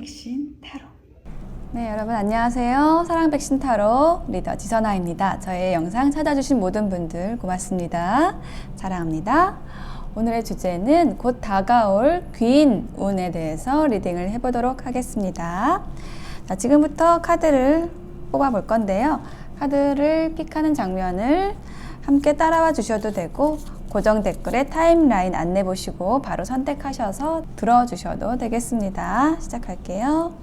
백신 타로. 네, 여러분 안녕하세요. 사랑 백신 타로 리더 지선아입니다. 저의 영상 찾아주신 모든 분들 고맙습니다. 사랑합니다. 오늘의 주제는 곧 다가올 귀인 운에 대해서 리딩을 해보도록 하겠습니다. 자, 지금부터 카드를 뽑아볼 건데요. 카드를 픽하는 장면을 함께 따라와 주셔도 되고 고정 댓글에 타임라인 안내 보시고 바로 선택하셔서 들어주셔도 되겠습니다. 시작할게요.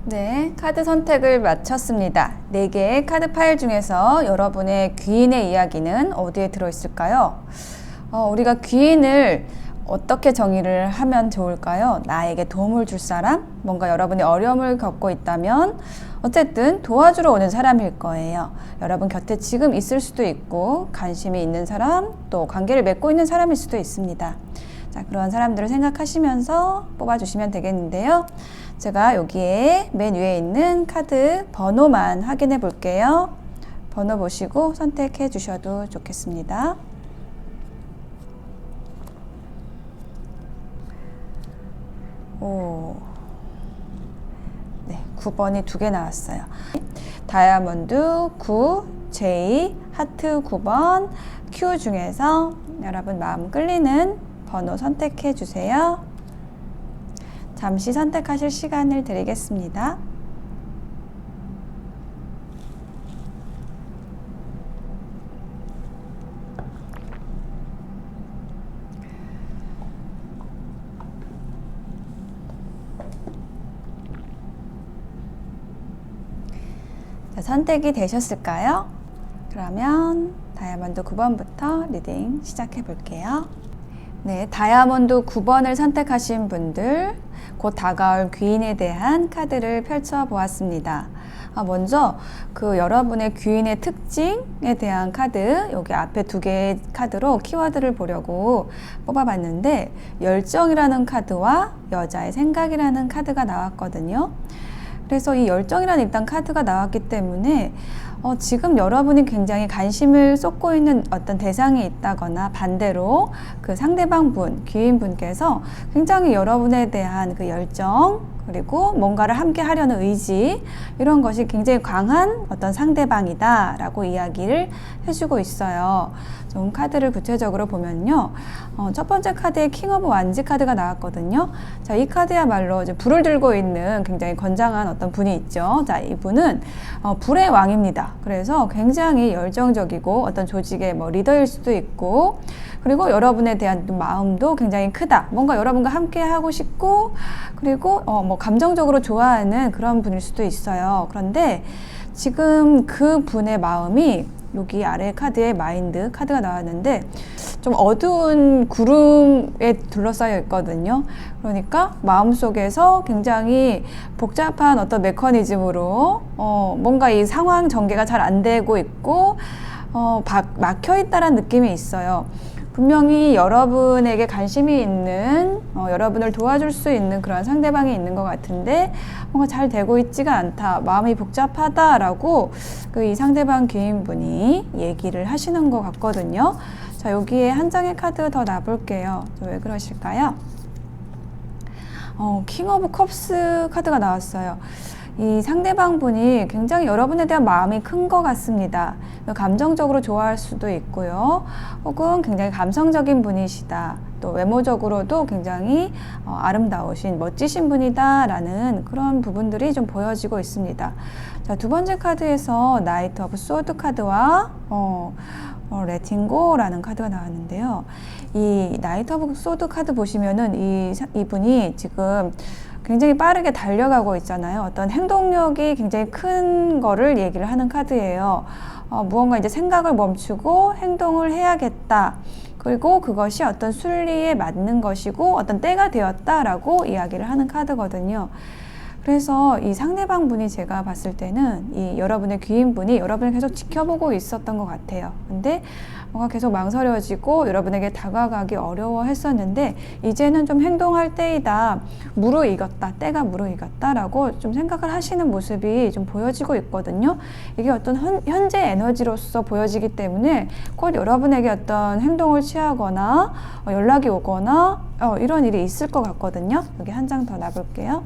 네, 카드 선택을 마쳤습니다. 4개의 카드 파일 중에서 여러분의 귀인의 이야기는 어디에 들어있을까요? 우리가 귀인을 어떻게 정의를 하면 좋을까요? 나에게 도움을 줄 사람? 뭔가 여러분이 어려움을 겪고 있다면 어쨌든 도와주러 오는 사람일 거예요. 여러분 곁에 지금 있을 수도 있고 관심이 있는 사람, 또 관계를 맺고 있는 사람일 수도 있습니다. 자, 그런 사람들을 생각하시면서 뽑아주시면 되겠는데요. 제가 여기에 맨 위에 있는 카드 번호만 확인해 볼게요. 번호 보시고 선택해 주셔도 좋겠습니다. 네, 9번이 2개 나왔어요. 다이아몬드 9, J, 하트 9번, Q 중에서 여러분 마음 끌리는 번호 선택해 주세요. 잠시 선택하실 시간을 드리겠습니다. 자, 선택이 되셨을까요? 그러면 다이아몬드 9번부터 리딩 시작해 볼게요. 네, 다이아몬드 9번을 선택하신 분들, 곧 다가올 귀인에 대한 카드를 펼쳐 보았습니다. 먼저 여러분의 귀인의 특징에 대한 카드, 여기 앞에 2개의 카드로 키워드를 보려고 뽑아봤는데 열정이라는 카드와 여자의 생각이라는 카드가 나왔거든요. 그래서 이 열정이라는 일단 카드가 나왔기 때문에 지금 여러분이 굉장히 관심을 쏟고 있는 어떤 대상이 있다거나 반대로 그 상대방 분, 귀인 분께서 굉장히 여러분에 대한 그 열정, 그리고 뭔가를 함께 하려는 의지, 이런 것이 굉장히 강한 어떤 상대방이다 라고 이야기를 해주고 있어요. 좀 카드를 구체적으로 보면요, 첫 번째 카드에 킹 오브 완지 카드가 나왔거든요. 자, 이 카드야말로 이제 불을 들고 있는 굉장히 건장한 어떤 분이 있죠. 자, 이분은 불의 왕입니다. 그래서 굉장히 열정적이고 어떤 조직의 리더일 수도 있고, 그리고 여러분에 대한 마음도 굉장히 크다. 뭔가 여러분과 함께 하고 싶고, 그리고 감정적으로 좋아하는 그런 분일 수도 있어요. 그런데 지금 그 분의 마음이 여기 아래 카드에 마인드 카드가 나왔는데 좀 어두운 구름에 둘러싸여 있거든요. 그러니까 마음속에서 굉장히 복잡한 어떤 메커니즘으로 뭔가 이 상황 전개가 잘 안 되고 있고 막혀 있다라는 느낌이 있어요. 분명히 여러분에게 관심이 있는, 여러분을 도와줄 수 있는 그런 상대방이 있는 것 같은데 뭔가 잘 되고 있지가 않다, 마음이 복잡하다라고 이 상대방 귀인분이 얘기를 하시는 것 같거든요. 자, 여기에 한 장의 카드 더 놔볼게요. 왜 그러실까요? 킹 오브 컵스 카드가 나왔어요. 이 상대방 분이 굉장히 여러분에 대한 마음이 큰 것 같습니다. 감정적으로 좋아할 수도 있고요. 혹은 굉장히 감성적인 분이시다. 또 외모적으로도 굉장히 아름다우신, 멋지신 분이다라는 그런 부분들이 좀 보여지고 있습니다. 자, 두 번째 카드에서 나이트 오브 소드 카드와 레팅고라는 카드가 나왔는데요. 이 나이트 오브 소드 카드 보시면은 이분이 지금 굉장히 빠르게 달려가고 있잖아요. 어떤 행동력이 굉장히 큰 거를 얘기를 하는 카드예요. 무언가 이제 생각을 멈추고 행동을 해야겠다. 그리고 그것이 어떤 순리에 맞는 것이고 어떤 때가 되었다라고 이야기를 하는 카드거든요. 그래서 이 상대방 분이 제가 봤을 때는 이 여러분의 귀인분이 여러분을 계속 지켜보고 있었던 것 같아요. 근데 뭔가 계속 망설여지고 여러분에게 다가가기 어려워했었는데 이제는 좀 행동할 때이다, 무르익었다, 때가 무르익었다라고 좀 생각을 하시는 모습이 좀 보여지고 있거든요. 이게 어떤 현재 에너지로서 보여지기 때문에 곧 여러분에게 어떤 행동을 취하거나 연락이 오거나 이런 일이 있을 것 같거든요. 여기 한 장 더 놔볼게요.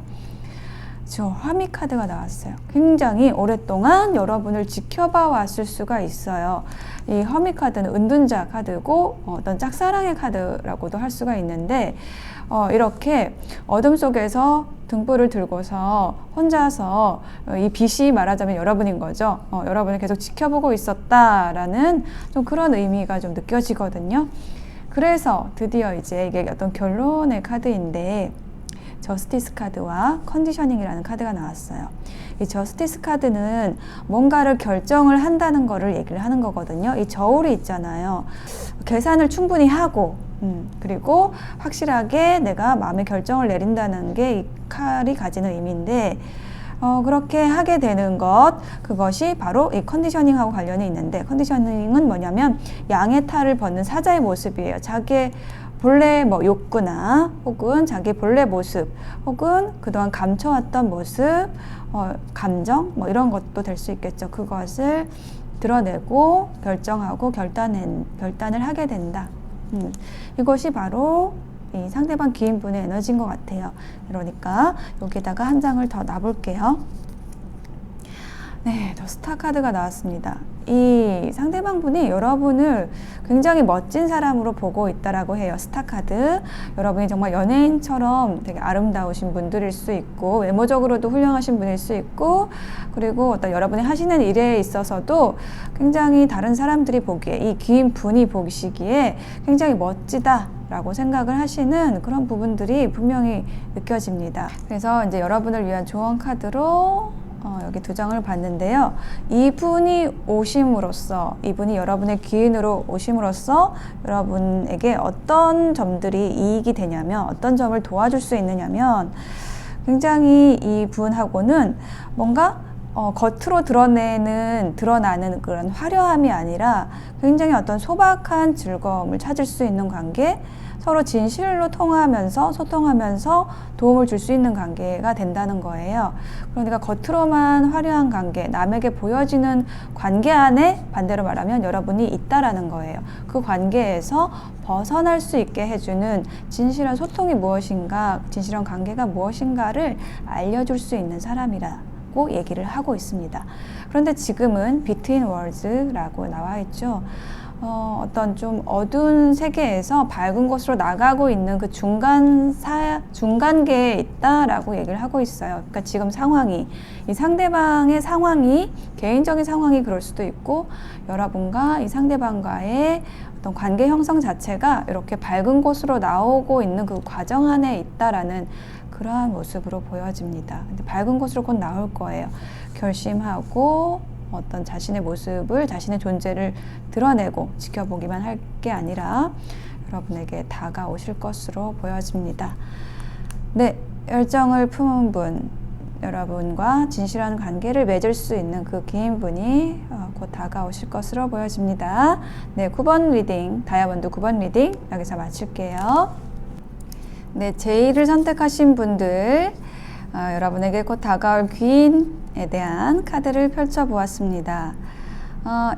저 화미 카드가 나왔어요. 굉장히 오랫동안 여러분을 지켜봐 왔을 수가 있어요. 이 화미 카드는 은둔자 카드고 어떤 짝사랑의 카드라고도 할 수가 있는데 이렇게 어둠 속에서 등불을 들고서 혼자서 이 빛이 말하자면 여러분인 거죠. 여러분을 계속 지켜보고 있었다라는 좀 그런 의미가 좀 느껴지거든요. 그래서 드디어 이제 이게 어떤 결론의 카드인데 저스티스 카드와 컨디셔닝이라는 카드가 나왔어요. 이 저스티스 카드는 뭔가를 결정을 한다는 거를 얘기를 하는 거거든요. 이 저울이 있잖아요. 계산을 충분히 하고 그리고 확실하게 내가 마음의 결정을 내린다는 게 이 칼이 가지는 의미인데 그렇게 하게 되는 그것이 바로 이 컨디셔닝하고 관련이 있는데, 컨디셔닝은 뭐냐면 양의 탈을 벗는 사자의 모습이에요. 자기의 본래 욕구나 혹은 자기 본래 모습 혹은 그동안 감춰왔던 모습, 감정 이런 것도 될 수 있겠죠. 그것을 드러내고 결정하고 결단을 하게 된다. 이것이 바로 이 상대방 귀인분의 에너지인 것 같아요. 그러니까 여기다가 한 장을 더 놔볼게요. 네, 더 스타 카드가 나왔습니다. 이 상대방 분이 여러분을 굉장히 멋진 사람으로 보고 있다라고 해요. 스타 카드. 여러분이 정말 연예인처럼 되게 아름다우신 분들일 수 있고 외모적으로도 훌륭하신 분일 수 있고 그리고 어떤 여러분이 하시는 일에 있어서도 굉장히 다른 사람들이 보기에 이 귀인 분이 보시기에 굉장히 멋지다 라고 생각을 하시는 그런 부분들이 분명히 느껴집니다. 그래서 이제 여러분을 위한 조언 카드로 여기 두 장을 봤는데요. 이분이 오심으로써, 이분이 여러분의 귀인으로 오심으로써 여러분에게 어떤 점들이 이익이 되냐면, 어떤 점을 도와줄 수 있느냐면, 굉장히 이분하고는 뭔가 겉으로 드러나는 그런 화려함이 아니라 굉장히 어떤 소박한 즐거움을 찾을 수 있는 관계, 서로 진실로 통하면서 소통하면서 도움을 줄 수 있는 관계가 된다는 거예요. 그러니까 겉으로만 화려한 관계, 남에게 보여지는 관계 안에 반대로 말하면 여러분이 있다라는 거예요. 그 관계에서 벗어날 수 있게 해주는 진실한 소통이 무엇인가, 진실한 관계가 무엇인가를 알려줄 수 있는 사람이라고 얘기를 하고 있습니다. 그런데 지금은 Between Worlds라고 나와 있죠. 어떤 좀 어두운 세계에서 밝은 곳으로 나가고 있는 그 중간계에 있다라고 얘기를 하고 있어요. 그러니까 지금 상황이, 이 상대방의 상황이, 개인적인 상황이 그럴 수도 있고, 여러분과 이 상대방과의 어떤 관계 형성 자체가 이렇게 밝은 곳으로 나오고 있는 그 과정 안에 있다라는 그러한 모습으로 보여집니다. 근데 밝은 곳으로 곧 나올 거예요. 결심하고, 어떤 자신의 모습을, 자신의 존재를 드러내고 지켜보기만 할 게 아니라 여러분에게 다가오실 것으로 보여집니다. 네, 열정을 품은 분, 여러분과 진실한 관계를 맺을 수 있는 그 귀인분이 곧 다가오실 것으로 보여집니다. 네, 9번 리딩, 다이아몬드 9번 리딩 여기서 마칠게요. 네, 제2를 선택하신 분들, 여러분에게 곧 다가올 귀인에 대한 카드를 펼쳐보았습니다.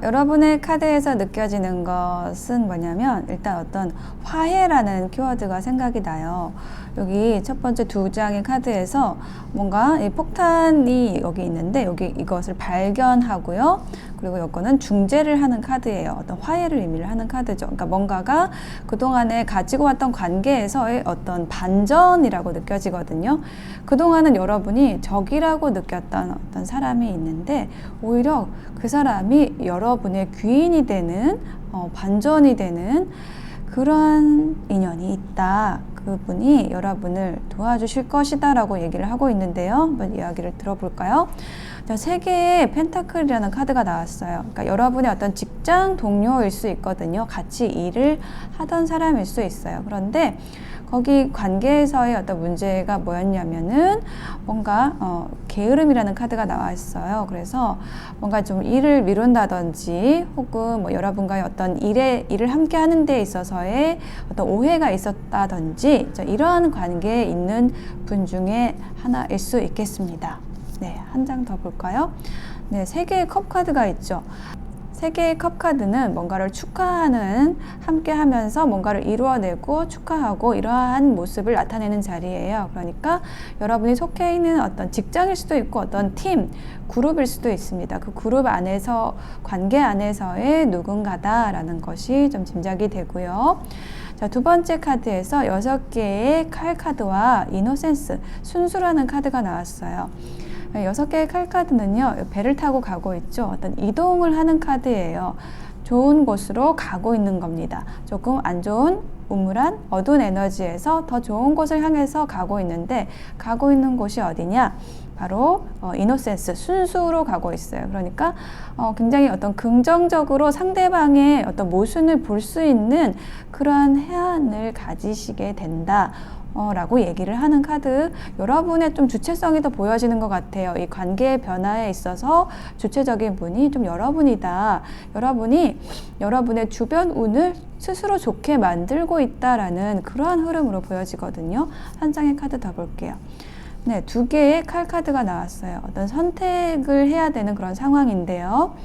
여러분의 카드에서 느껴지는 것은 뭐냐면 일단 어떤 화해라는 키워드가 생각이 나요. 여기 첫 번째 두 장의 카드에서 뭔가 이 폭탄이 여기 있는데 여기 이것을 발견하고요. 그리고 이거는 중재를 하는 카드예요. 어떤 화해를 의미를 하는 카드죠. 그러니까 뭔가가 그동안에 가지고 왔던 관계에서의 어떤 반전이라고 느껴지거든요. 그동안은 여러분이 적이라고 느꼈던 어떤 사람이 있는데 오히려 그 사람이 여러분의 귀인이 되는 반전이 되는 그러한 인연이 있다. 그분이 여러분을 도와주실 것이다 라고 얘기를 하고 있는데요. 한번 이야기를 들어볼까요? 자, 세 개의 펜타클이라는 카드가 나왔어요. 그러니까 여러분의 어떤 직장 동료일 수 있거든요. 같이 일을 하던 사람일 수 있어요. 그런데 거기 관계에서의 어떤 문제가 뭐였냐면은 뭔가 게으름이라는 카드가 나와 있어요. 그래서 뭔가 좀 일을 미룬다든지 혹은 뭐 여러분과의 어떤 일을 함께 하는 데 있어서의 어떤 오해가 있었다든지 이러한 관계에 있는 분 중에 하나일 수 있겠습니다. 네, 한 장 더 볼까요? 네, 세 개의 컵 카드가 있죠. 세 개의 컵 카드는 뭔가를 축하하는, 함께 하면서 뭔가를 이루어내고 축하하고 이러한 모습을 나타내는 자리예요. 그러니까 여러분이 속해 있는 어떤 직장일 수도 있고 어떤 팀, 그룹일 수도 있습니다. 그 그룹 안에서, 관계 안에서의 누군가다라는 것이 좀 짐작이 되고요. 자, 두 번째 카드에서 6개의 칼 카드와 이노센스, 순수라는 카드가 나왔어요. 6개의 칼 카드는요, 배를 타고 가고 있죠. 어떤 이동을 하는 카드예요. 좋은 곳으로 가고 있는 겁니다. 조금 안 좋은 우물한 어두운 에너지에서 더 좋은 곳을 향해서 가고 있는데, 가고 있는 곳이 어디냐? 바로 이노센스, 순수로 가고 있어요. 그러니까 굉장히 어떤 긍정적으로 상대방의 어떤 모순을 볼 수 있는 그러한 해안을 가지시게 된다. 라고 얘기를 하는 카드. 여러분의 좀 주체성이 더 보여지는 것 같아요. 이 관계의 변화에 있어서 주체적인 분이 좀 여러분이다. 여러분이 여러분의 주변 운을 스스로 좋게 만들고 있다라는 그러한 흐름으로 보여지거든요. 한 장의 카드 더 볼게요. 네, 2개의 칼 카드가 나왔어요. 어떤 선택을 해야 되는 그런 상황인데요.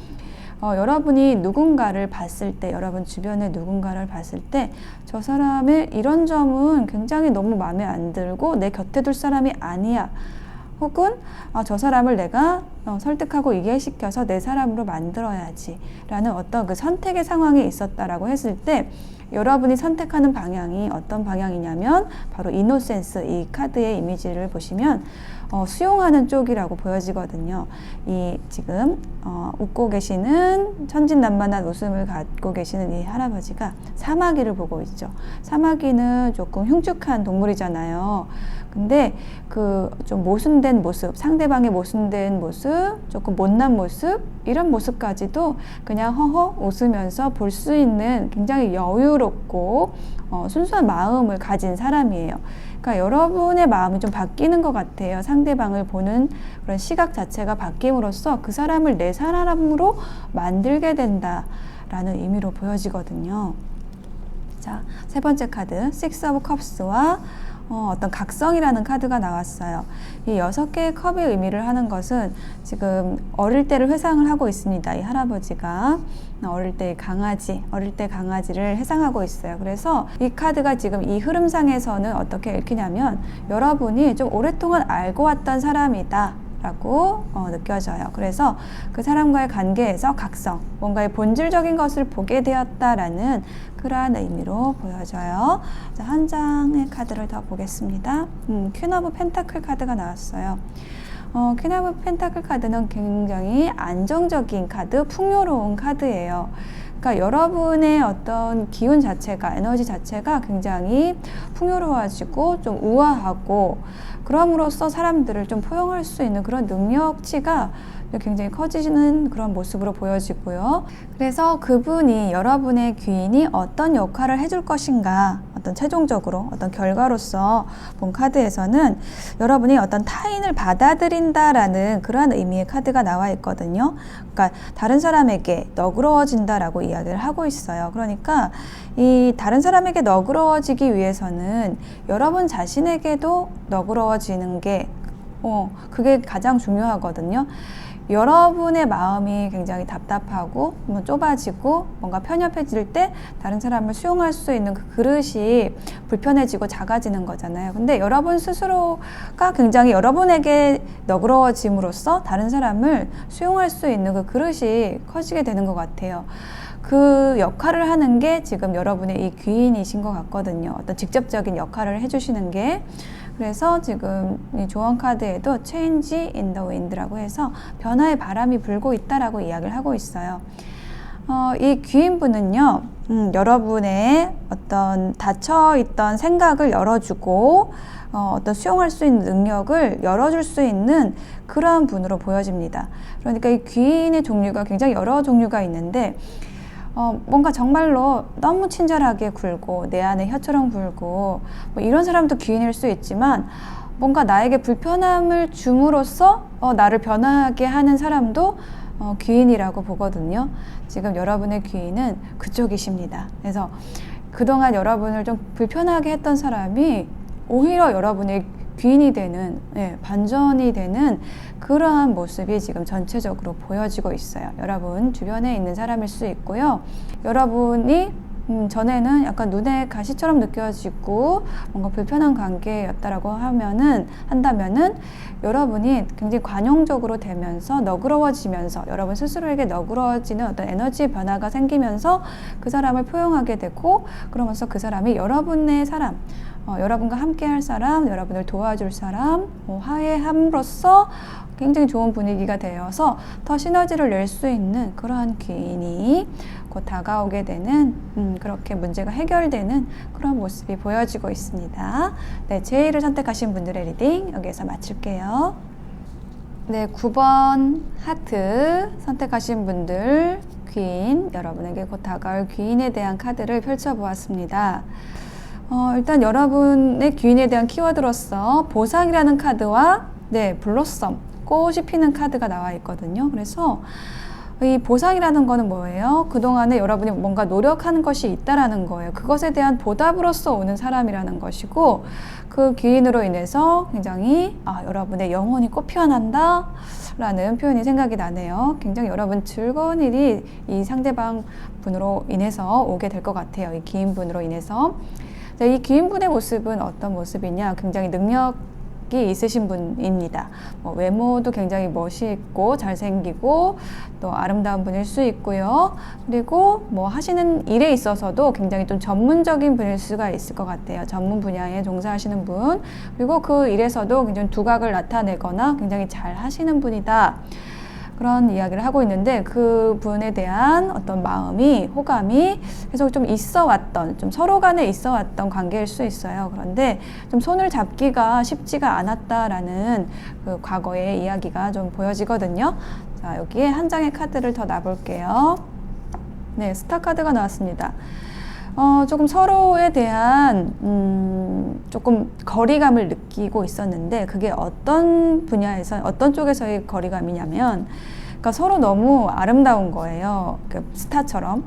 여러분이 누군가를 봤을 때, 여러분 주변에 누군가를 봤을 때 저 사람의 이런 점은 굉장히 너무 마음에 안 들고 내 곁에 둘 사람이 아니야. 혹은 저 사람을 내가 설득하고 이해시켜서 내 사람으로 만들어야지 라는 어떤 그 선택의 상황이 있었다라고 했을 때 여러분이 선택하는 방향이 어떤 방향이냐면 바로 이노센스, 이 카드의 이미지를 보시면 수용하는 쪽이라고 보여지거든요. 이 지금 웃고 계시는 천진난만한 웃음을 갖고 계시는 이 할아버지가 사마귀를 보고 있죠. 사마귀는 조금 흉측한 동물이잖아요. 근데 그 좀 모순된 모습, 상대방의 모순된 모습, 조금 못난 모습, 이런 모습까지도 그냥 허허 웃으면서 볼 수 있는 굉장히 여유롭고 순수한 마음을 가진 사람이에요. 그러니까 여러분의 마음이 좀 바뀌는 것 같아요. 상대방을 보는 그런 시각 자체가 바뀜으로써 그 사람을 내 사람으로 만들게 된다라는 의미로 보여지거든요. 자, 세 번째 카드, Six of Cups와 어떤 각성이라는 카드가 나왔어요. 이 6개의 컵의 의미를 하는 것은 지금 어릴 때를 회상을 하고 있습니다. 이 할아버지가 어릴 때 강아지를 회상하고 있어요. 그래서 이 카드가 지금 이 흐름상에서는 어떻게 읽히냐면 여러분이 좀 오랫동안 알고 왔던 사람이다 라고 느껴져요. 그래서 그 사람과의 관계에서 각성, 뭔가의 본질적인 것을 보게 되었다라는 그러한 의미로 보여져요. 자, 한 장의 카드를 더 보겠습니다. 퀸 오브 펜타클 카드가 나왔어요. 퀸 오브 펜타클 카드는 굉장히 안정적인 카드, 풍요로운 카드예요. 그러니까 여러분의 어떤 기운 자체가, 에너지 자체가 굉장히 풍요로워지고 좀 우아하고 그럼으로써 사람들을 좀 포용할 수 있는 그런 능력치가 굉장히 커지는 그런 모습으로 보여지고요. 그래서 그분이, 여러분의 귀인이 어떤 역할을 해줄 것인가, 어떤 최종적으로 어떤 결과로서 본 카드에서는 여러분이 어떤 타인을 받아들인다라는 그러한 의미의 카드가 나와 있거든요. 그러니까 다른 사람에게 너그러워진다라고 이야기를 하고 있어요. 그러니까 이 다른 사람에게 너그러워지기 위해서는 여러분 자신에게도 너그러워지는 게 그게 가장 중요하거든요. 여러분의 마음이 굉장히 답답하고 좁아지고 뭔가 편협해질 때 다른 사람을 수용할 수 있는 그 그릇이 불편해지고 작아지는 거잖아요. 근데 여러분 스스로가 굉장히 여러분에게 너그러워짐으로써 다른 사람을 수용할 수 있는 그 그릇이 커지게 되는 것 같아요. 그 역할을 하는 게 지금 여러분의 이 귀인이신 것 같거든요. 어떤 직접적인 역할을 해주시는 게. 그래서 지금 이 조언 카드에도 Change in the Wind라고 해서 변화의 바람이 불고 있다라고 이야기를 하고 있어요. 이 귀인분은요, 여러분의 어떤 닫혀있던 생각을 열어주고 어떤 수용할 수 있는 능력을 열어줄 수 있는 그러한 분으로 보여집니다. 그러니까 이 귀인의 종류가 굉장히 여러 종류가 있는데 뭔가 정말로 너무 친절하게 굴고 내 안에 혀처럼 굴고 뭐 이런 사람도 귀인일 수 있지만 뭔가 나에게 불편함을 줌으로써 나를 변하게 하는 사람도 귀인이라고 보거든요. 지금 여러분의 귀인은 그쪽이십니다. 그래서 그동안 여러분을 좀 불편하게 했던 사람이 오히려 여러분의 귀인이 되는, 반전이 되는 그러한 모습이 지금 전체적으로 보여지고 있어요. 여러분 주변에 있는 사람일 수 있고요. 여러분이 전에는 약간 눈에 가시처럼 느껴지고 뭔가 불편한 관계였다라고 한다면은 여러분이 굉장히 관용적으로 되면서 너그러워지면서 여러분 스스로에게 너그러워지는 어떤 에너지 변화가 생기면서 그 사람을 포용하게 되고 그러면서 그 사람이 여러분의 사람, 여러분과 함께 할 사람, 여러분을 도와줄 사람, 화해함으로써 굉장히 좋은 분위기가 되어서 더 시너지를 낼 수 있는 그러한 귀인이 곧 다가오게 되는 그렇게 문제가 해결되는 그런 모습이 보여지고 있습니다. 네, 제1을 선택하신 분들의 리딩 여기에서 마칠게요. 네, 9번 하트 선택하신 분들 귀인, 여러분에게 곧 다가올 귀인에 대한 카드를 펼쳐보았습니다. 일단 여러분의 귀인에 대한 키워드로서 보상이라는 카드와 블로썸, 꽃이 피는 카드가 나와 있거든요. 그래서 이 보상이라는 거는 뭐예요? 그동안에 여러분이 뭔가 노력하는 것이 있다라는 거예요. 그것에 대한 보답으로서 오는 사람이라는 것이고 그 귀인으로 인해서 굉장히 여러분의 영혼이 꽃 피어난다 라는 표현이 생각이 나네요. 굉장히 여러분 즐거운 일이 이 상대방 분으로 인해서 오게 될 것 같아요. 이 귀인분으로 인해서. 이 귀인분의 모습은 어떤 모습이냐? 굉장히 능력이 있으신 분입니다. 외모도 굉장히 멋있고 잘생기고 또 아름다운 분일 수 있고요. 그리고 하시는 일에 있어서도 굉장히 좀 전문적인 분일 수가 있을 것 같아요. 전문 분야에 종사하시는 분. 그리고 그 일에서도 굉장히 두각을 나타내거나 굉장히 잘 하시는 분이다. 그런 이야기를 하고 있는데 그분에 대한 어떤 마음이, 호감이 계속 좀 있어 왔던, 좀 서로 간에 있어 왔던 관계일 수 있어요. 그런데 좀 손을 잡기가 쉽지가 않았다라는 그 과거의 이야기가 좀 보여지거든요. 자, 여기에 한 장의 카드를 더 놔볼게요. 네, 스타 카드가 나왔습니다. 조금 서로에 대한 조금 거리감을 느끼고 있었는데 그게 어떤 분야에서 어떤 쪽에서의 거리감이냐면 그러니까 서로 너무 아름다운 거예요. 스타처럼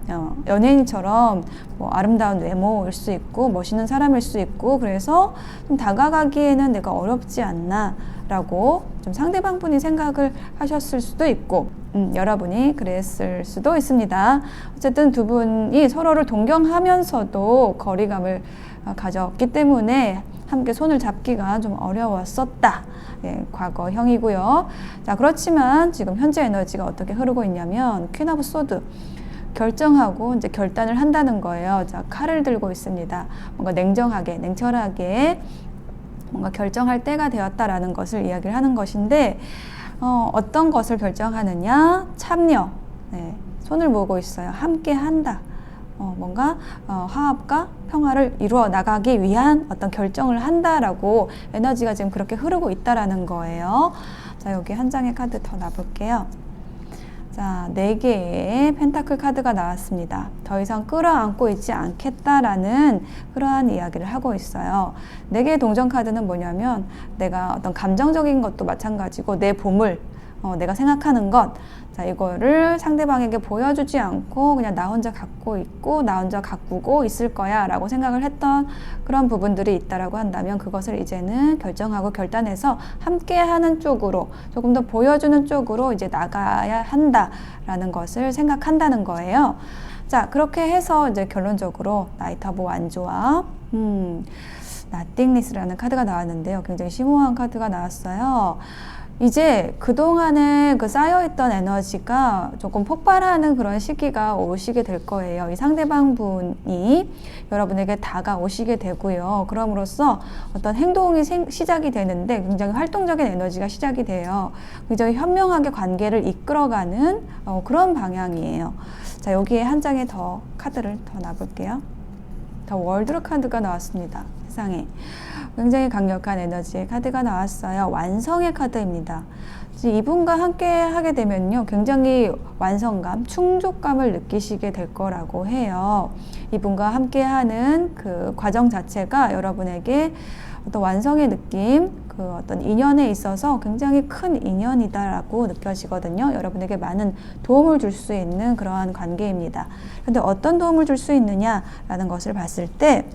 연예인처럼 아름다운 외모일 수 있고 멋있는 사람일 수 있고 그래서 좀 다가가기에는 내가 어렵지 않나 라고 좀 상대방 분이 생각을 하셨을 수도 있고 여러분이 그랬을 수도 있습니다. 어쨌든 두 분이 서로를 동경하면서도 거리감을 가졌기 때문에 함께 손을 잡기가 좀 어려웠었다. 과거형이고요. 자, 그렇지만 지금 현재 에너지가 어떻게 흐르고 있냐면 퀸 오브 소드. 결정하고 이제 결단을 한다는 거예요. 자, 칼을 들고 있습니다. 뭔가 냉정하게, 냉철하게 뭔가 결정할 때가 되었다라는 것을 이야기를 하는 것인데 어떤 것을 결정하느냐? 참여. 손을 모으고 있어요. 함께 한다. 뭔가 화합과 평화를 이루어 나가기 위한 어떤 결정을 한다라고 에너지가 지금 그렇게 흐르고 있다라는 거예요. 자, 여기 한 장의 카드 더 놔볼게요. 자, 4개의 펜타클 카드가 나왔습니다. 더 이상 끌어안고 있지 않겠다라는 그러한 이야기를 하고 있어요. 4개의 동전 카드는 뭐냐면 내가 어떤 감정적인 것도 마찬가지고 내 보물, 내가 생각하는 것, 자, 이거를 상대방에게 보여주지 않고 그냥 나 혼자 갖고 있고 나 혼자 가꾸고 있을 거야 라고 생각을 했던 그런 부분들이 있다라고 한다면 그것을 이제는 결정하고 결단해서 함께 하는 쪽으로 조금 더 보여주는 쪽으로 이제 나가야 한다라는 것을 생각한다는 거예요. 자, 그렇게 해서 이제 결론적으로 나이트 오브 완주와 나띵리스라는 카드가 나왔는데요. 굉장히 심오한 카드가 나왔어요. 이제 그동안에 그 쌓여있던 에너지가 조금 폭발하는 그런 시기가 오시게 될 거예요. 이 상대방 분이 여러분에게 다가오시게 되고요. 그럼으로써 어떤 행동이 시작이 되는데 굉장히 활동적인 에너지가 시작이 돼요. 굉장히 현명하게 관계를 이끌어가는 그런 방향이에요. 자, 여기에 한 장의 더 카드를 더 놔볼게요. 더 월드 카드가 나왔습니다. 세상에. 굉장히 강력한 에너지의 카드가 나왔어요. 완성의 카드입니다. 이분과 함께 하게 되면요, 굉장히 완성감, 충족감을 느끼시게 될 거라고 해요. 이분과 함께 하는 그 과정 자체가 여러분에게 어떤 완성의 느낌, 그 어떤 인연에 있어서 굉장히 큰 인연이다라고 느껴지거든요. 여러분에게 많은 도움을 줄 수 있는 그러한 관계입니다. 그런데 어떤 도움을 줄 수 있느냐라는 것을 봤을 때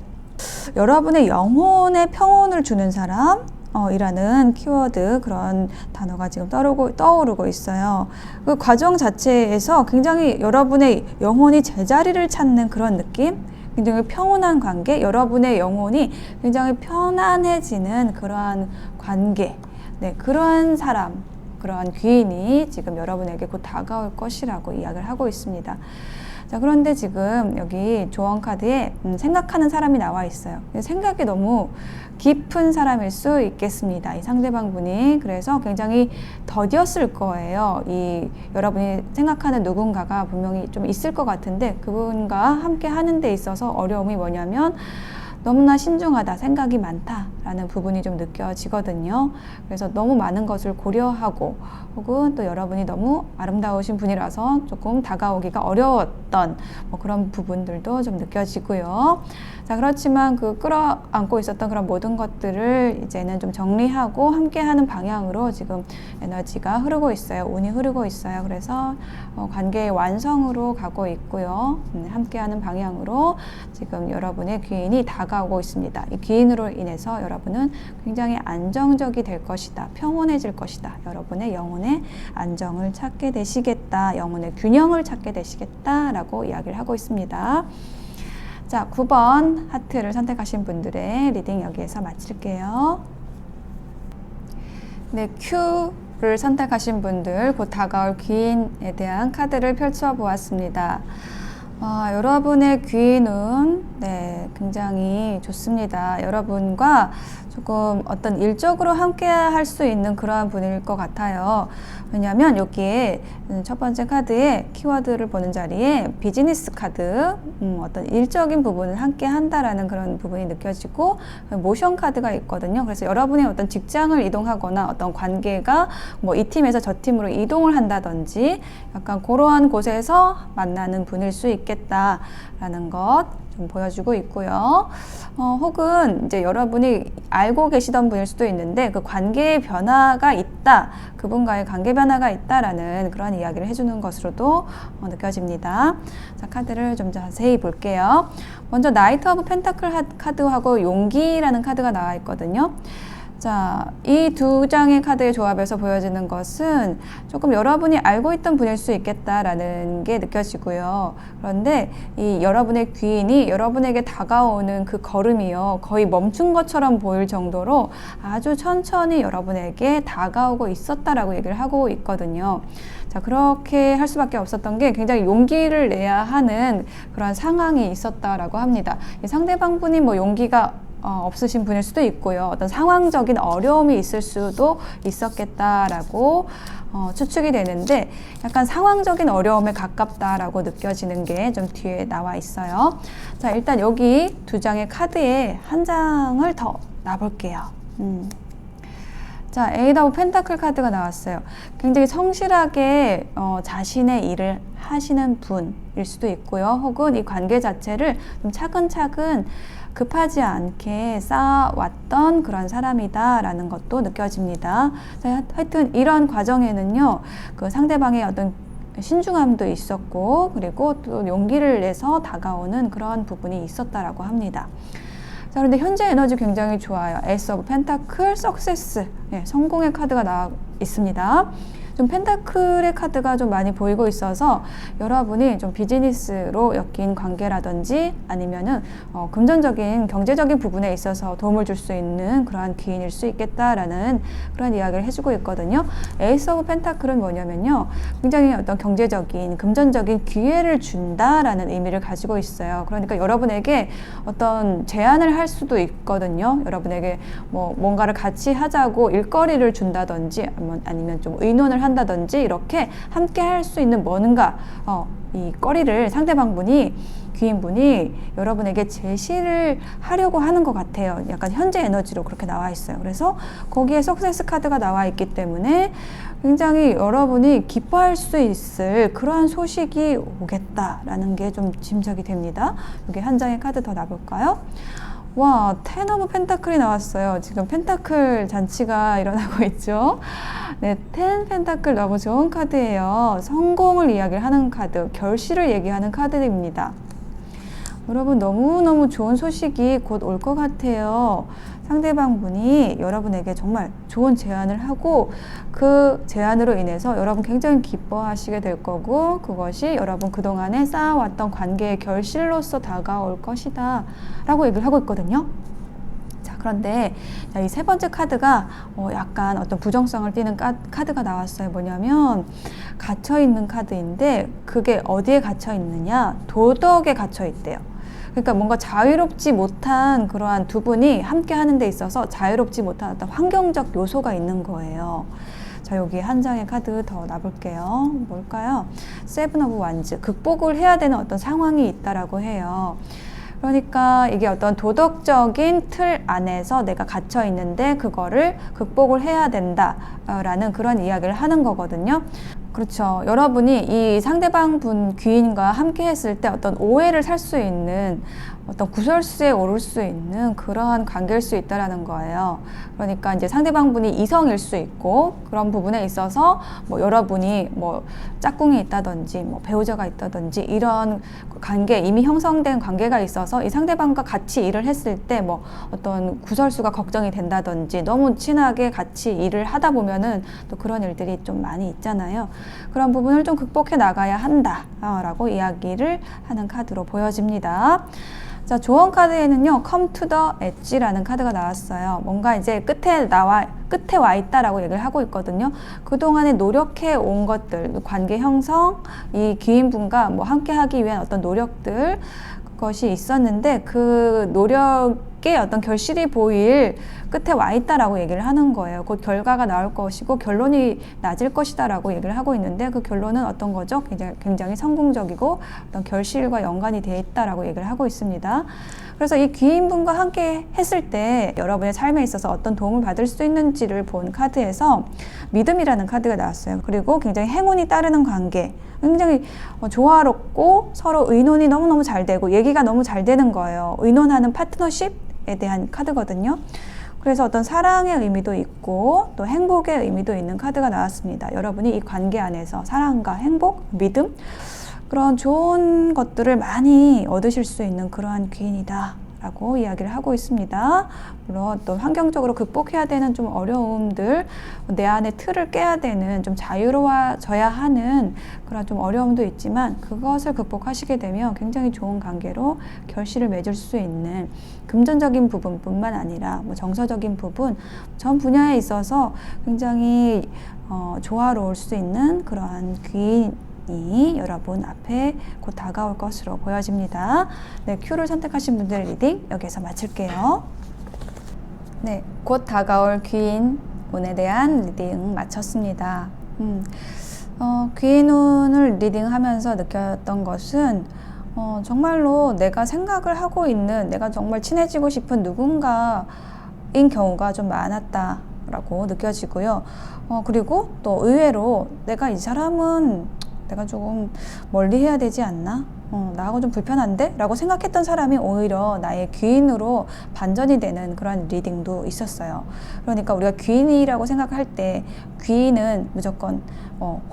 여러분의 영혼의 평온을 주는 사람 이라는 키워드, 그런 단어가 지금 떠오르고 있어요. 그 과정 자체에서 굉장히 여러분의 영혼이 제자리를 찾는 그런 느낌, 굉장히 평온한 관계, 여러분의 영혼이 굉장히 편안해지는 그러한 관계, 네, 그러한 사람, 그러한 귀인이 지금 여러분에게 곧 다가올 것이라고 이야기를 하고 있습니다. 자, 그런데 지금 여기 조언 카드에 생각하는 사람이 나와 있어요. 생각이 너무 깊은 사람일 수 있겠습니다. 이 상대방 분이. 그래서 굉장히 더디었을 거예요. 이 여러분이 생각하는 누군가가 분명히 좀 있을 것 같은데 그분과 함께 하는 데 있어서 어려움이 뭐냐면 너무나 신중하다, 생각이 많다라는 부분이 좀 느껴지거든요. 그래서 너무 많은 것을 고려하고 혹은 또 여러분이 너무 아름다우신 분이라서 조금 다가오기가 어려웠던 그런 부분들도 좀 느껴지고요. 자, 그렇지만 그 끌어안고 있었던 그런 모든 것들을 이제는 좀 정리하고 함께하는 방향으로 지금 에너지가 흐르고 있어요. 운이 흐르고 있어요. 그래서 관계의 완성으로 가고 있고요. 함께하는 방향으로 지금 여러분의 귀인이 다가오고 있습니다. 이 귀인으로 인해서 여러분은 굉장히 안정적이 될 것이다. 평온해질 것이다. 여러분의 영혼의 안정을 찾게 되시겠다. 영혼의 균형을 찾게 되시겠다라고 이야기를 하고 있습니다. 자, 9번 하트를 선택하신 분들의 리딩 여기에서 마칠게요. 네, Q를 선택하신 분들, 곧 다가올 귀인에 대한 카드를 펼쳐 보았습니다. 여러분의 귀인은 네, 굉장히 좋습니다. 여러분과 조금 어떤 일적으로 함께 할 수 있는 그러한 분일 것 같아요. 왜냐하면 여기에 첫 번째 카드에 키워드를 보는 자리에 비즈니스 카드, 어떤 일적인 부분을 함께 한다라는 그런 부분이 느껴지고 모션 카드가 있거든요. 그래서 여러분의 어떤 직장을 이동하거나 어떤 관계가 뭐 이 팀에서 저 팀으로 이동을 한다든지 약간 그러한 곳에서 만나는 분일 수 있겠다라는 것 보여주고 있고요. 혹은 이제 여러분이 알고 계시던 분일 수도 있는데 그 관계의 변화가 있다, 그분과의 관계 변화가 있다라는 그런 이야기를 해주는 것으로도 느껴집니다. 자, 카드를 좀 자세히 볼게요. 먼저 나이트 오브 펜타클 카드하고 용기라는 카드가 나와 있거든요. 자, 이 두 장의 카드의 조합에서 보여지는 것은 조금 여러분이 알고 있던 분일 수 있겠다라는 게 느껴지고요. 그런데 이 여러분의 귀인이 여러분에게 다가오는 그 걸음이요, 거의 멈춘 것처럼 보일 정도로 아주 천천히 여러분에게 다가오고 있었다라고 얘기를 하고 있거든요. 자, 그렇게 할 수밖에 없었던 게 굉장히 용기를 내야 하는 그런 상황이 있었다라고 합니다. 이 상대방 분이 뭐 용기가 없으신 분일 수도 있고요. 어떤 상황적인 어려움이 있을 수도 있었겠다라고 추측이 되는데 약간 상황적인 어려움에 가깝다라고 느껴지는 게 좀 뒤에 나와 있어요. 자, 일단 여기 두 장의 카드에 한 장을 더 놔볼게요. 자, 에이트 오브 펜타클 카드가 나왔어요. 굉장히 성실하게 자신의 일을 하시는 분일 수도 있고요. 혹은 이 관계 자체를 좀 차근차근 급하지 않게 쌓아왔던 그런 사람이다라는 것도 느껴집니다. 자, 하여튼 이런 과정에는요, 그 상대방의 어떤 신중함도 있었고, 그리고 또 용기를 내서 다가오는 그런 부분이 있었다라고 합니다. 자, 그런데 현재 에너지 굉장히 좋아요. 에이스 오브 펜타클, 석세스, 성공의 카드가 나와 있습니다. 좀 펜타클의 카드가 좀 많이 보이고 있어서 여러분이 좀 비즈니스로 엮인 관계라든지 아니면은 금전적인 경제적인 부분에 있어서 도움을 줄 수 있는 그러한 귀인일 수 있겠다라는 그런 이야기를 해주고 있거든요. 에이스 오브 펜타클은 뭐냐면요, 굉장히 어떤 경제적인 금전적인 기회를 준다라는 의미를 가지고 있어요. 그러니까 여러분에게 어떤 제안을 할 수도 있거든요. 여러분에게 뭐 뭔가를 같이 하자고 일거리를 준다든지 아니면 좀 의논을 한다든지 이렇게 함께 할 수 있는 뭔가 이 거리를 상대방분이 귀인분이 여러분에게 제시를 하려고 하는 것 같아요. 약간 현재 에너지로 그렇게 나와 있어요. 그래서 거기에 석세스 카드가 나와 있기 때문에 굉장히 여러분이 기뻐할 수 있을 그러한 소식이 오겠다라는 게 좀 짐작이 됩니다. 여기 한 장의 카드 더 놔볼까요? 와, 텐 오브 펜타클이 나왔어요. 지금 펜타클 잔치가 일어나고 있죠. 네, 텐 펜타클 너무 좋은 카드예요. 성공을 이야기를 하는 카드, 결실을 얘기하는 카드입니다. 여러분, 너무너무 좋은 소식이 곧 올 것 같아요. 상대방 분이 여러분에게 정말 좋은 제안을 하고 그 제안으로 인해서 여러분 굉장히 기뻐하시게 될 거고, 그것이 여러분 그동안에 쌓아왔던 관계의 결실로서 다가올 것이다 라고 얘기를 하고 있거든요. 자, 그런데 이 세 번째 카드가 약간 어떤 부정성을 띠는 카드가 나왔어요. 뭐냐면 갇혀있는 카드인데 그게 어디에 갇혀있느냐, 도덕에 갇혀있대요. 그러니까 뭔가 자유롭지 못한 그러한 두 분이 함께 하는 데 있어서 자유롭지 못한 어떤 환경적 요소가 있는 거예요. 자, 여기 한 장의 카드 더 놔볼게요. 뭘까요? 세븐 오브 완즈. 극복을 해야 되는 어떤 상황이 있다라고 해요. 그러니까 이게 어떤 도덕적인 틀 안에서 내가 갇혀 있는데 그거를 극복을 해야 된다라는 그런 이야기를 하는 거거든요. 그렇죠. 여러분이 이 상대방 분 귀인과 함께 했을 때 어떤 오해를 살 수 있는 어떤 구설수에 오를 수 있는 그러한 관계일 수 있다라는 거예요. 그러니까 이제 상대방 분이 이성일 수 있고 그런 부분에 있어서 뭐 여러분이 뭐 짝꿍이 있다든지 뭐 배우자가 있다든지 이런 관계, 이미 형성된 관계가 있어서 이 상대방과 같이 일을 했을 때 뭐 어떤 구설수가 걱정이 된다든지 너무 친하게 같이 일을 하다 보면은 또 그런 일들이 좀 많이 있잖아요. 그런 부분을 좀 극복해 나가야 한다라고 이야기를 하는 카드로 보여집니다. 자, 조언 카드에는요, come to the edge라는 카드가 나왔어요. 뭔가 이제 끝에 와 있다라고 얘기를 하고 있거든요. 그동안에 노력해 온 것들, 관계 형성, 이 귀인분과 뭐 함께 하기 위한 어떤 노력들, 것이 있었는데 그 노력의 어떤 결실이 보일 끝에 와 있다라고 얘기를 하는 거예요. 곧 결과가 나올 것이고 결론이 낮을 것이다라고 얘기를 하고 있는데 그 결론은 어떤 거죠? 굉장히 성공적이고 어떤 결실과 연관이 되어 있다라고 얘기를 하고 있습니다. 그래서 이 귀인분과 함께 했을 때 여러분의 삶에 있어서 어떤 도움을 받을 수 있는지를 본 카드에서 믿음이라는 카드가 나왔어요. 그리고 굉장히 행운이 따르는 관계, 굉장히 조화롭고 서로 의논이 너무너무 잘 되고 얘기가 너무 잘 되는 거예요. 의논하는 파트너십에 대한 카드거든요. 그래서 어떤 사랑의 의미도 있고 또 행복의 의미도 있는 카드가 나왔습니다. 여러분이 이 관계 안에서 사랑과 행복, 믿음, 그런 좋은 것들을 많이 얻으실 수 있는 그러한 귀인이다 라고 이야기를 하고 있습니다. 물론 또 환경적으로 극복해야 되는 좀 어려움들, 내 안에 틀을 깨야 되는 좀 자유로워져야 하는 그런 좀 어려움도 있지만 그것을 극복하시게 되면 굉장히 좋은 관계로 결실을 맺을 수 있는 금전적인 부분뿐만 아니라 뭐 정서적인 부분 전 분야에 있어서 굉장히 조화로울 수 있는 그러한 귀인이 여러분 앞에 곧 다가올 것으로 보여집니다. 네, Q를 선택하신 분들 리딩 여기서 마칠게요. 네, 곧 다가올 귀인 운에 대한 리딩 마쳤습니다. 귀인 운을 리딩하면서 느꼈던 것은 정말로 내가 생각을 하고 있는, 내가 정말 친해지고 싶은 누군가인 경우가 좀 많았다 라고 느껴지고요. 그리고 또 의외로 내가 이 사람은 내가 조금 멀리 해야 되지 않나? 나하고 좀 불편한데? 라고 생각했던 사람이 오히려 나의 귀인으로 반전이 되는 그런 리딩도 있었어요. 그러니까 우리가 귀인이라고 생각할 때 귀인은 무조건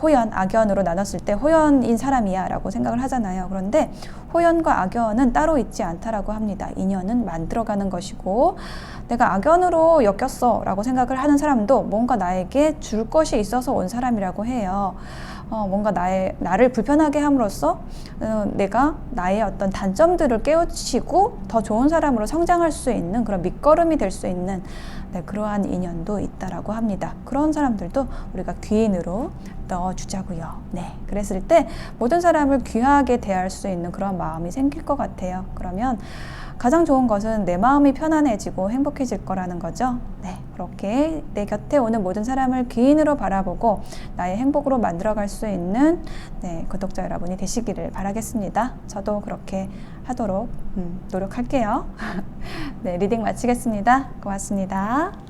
호연, 악연으로 나눴을 때 호연인 사람이야 라고 생각을 하잖아요. 그런데 호연과 악연은 따로 있지 않다라고 합니다. 인연은 만들어가는 것이고 내가 악연으로 엮였어 라고 생각을 하는 사람도 뭔가 나에게 줄 것이 있어서 온 사람이라고 해요. 뭔가 나를 불편하게 함으로써 내가 나의 어떤 단점들을 깨우치고 더 좋은 사람으로 성장할 수 있는 그런 밑거름이 될 수 있는 그러한 인연도 있다라고 합니다. 그런 사람들도 우리가 귀인으로 넣어주자고요. 네, 그랬을 때 모든 사람을 귀하게 대할 수 있는 그런 마음이 생길 것 같아요. 그러면 가장 좋은 것은 내 마음이 편안해지고 행복해질 거라는 거죠. 네, 그렇게 내 곁에 오는 모든 사람을 귀인으로 바라보고 나의 행복으로 만들어갈 수 있는 구독자 여러분이 되시기를 바라겠습니다. 저도 그렇게 하도록 노력할게요. 네, 리딩 마치겠습니다. 고맙습니다.